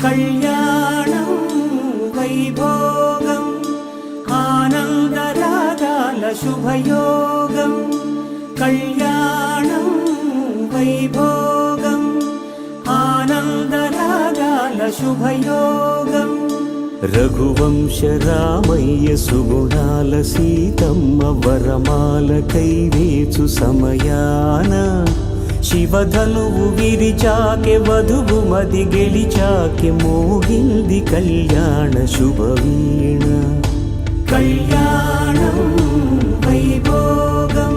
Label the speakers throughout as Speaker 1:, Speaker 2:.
Speaker 1: కళ్యాణం వైభోగం ఆనందరాగాల శుభయోగం కళ్యాణం వైభోగం ఆనందరాగాల శుభయోగం రఘువంశ రామయ్య సుగుణాల సీతమ్మ వరమాల కైవేచు సమయాన శివధనువు విరిచాకె వధువు మది గెలిచాకె మోగింది కళ్యాణ శుభవీణ కళ్యాణం వైభోగం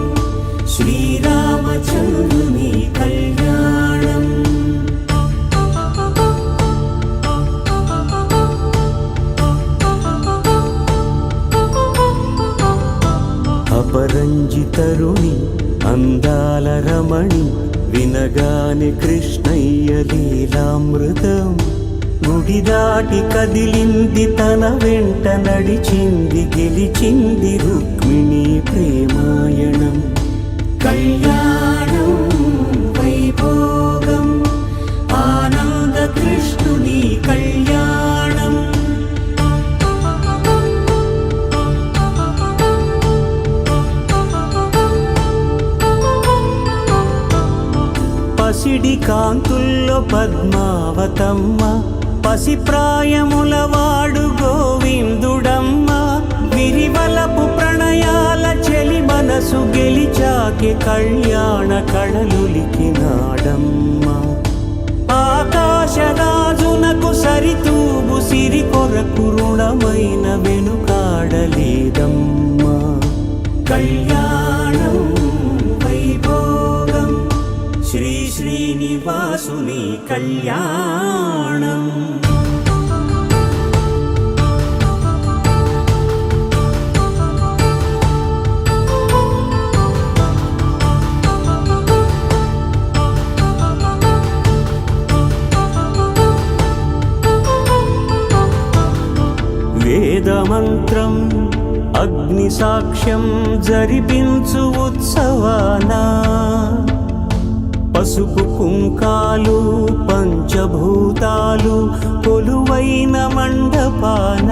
Speaker 1: శ్రీరామచంద్రుని కళ్యాణం అపరంజి తరుణి అందాల రమణి వినగానే కృష్ణయ్య లీలామృతం గుడి దాటి కదిలింది తన వెంట నడిచింది గెలిచింది రుక్మిణి ప్రేమాయణం కళ్యాణం వైభోగం ఆనంద కృష్ణుని కళ్యాణం పసిడి కాంతుల్లో పద్మావతమ్మ పసిప్రాయముల వాడు గోవిందుడమ్మ విరివలపు ప్రణయాల చెలి మనసు గెలిచాకె కళ్యాణ కళలులికినాడమ్మ ఆకాశరాజునకు సరితూబు సిరి కొరకు రుణమైన వెనుకాడలేదమ్మ కళ్యాణం వైభోగం శ్రీ శ్రీనివాసుని కళ్యాణం వేదమంత్రం అగ్ని సాక్ష్యం జరిపించు ఉత్సవానా పసుపు కుంకాలు పంచభూతాలు కొలువైన మండపాన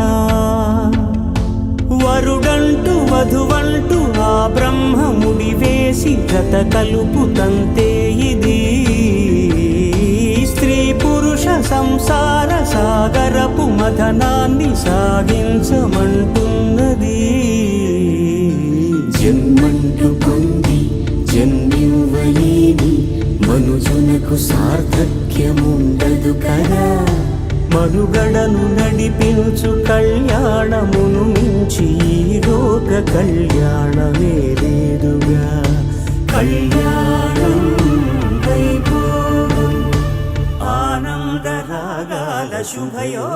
Speaker 1: వరుడంటూ వధువంటూ ఆ బ్రహ్మముడి వేసి జత కలుపుతంతే ఇది స్త్రీ పురుష సంసార సాగరపు మథనాన్ని సాగించమంటున్నది జన్మంటూ పొంది జన్మివ్వలేని మనుజునకు సార్థక్యముండదు కదా మనుగడను నడిపించు కళ్యాణమును మించి ఈ లోక కళ్యాణమే లేదుగా కళ్యాణం వైభోగం ఆనందరాగాల శుభయో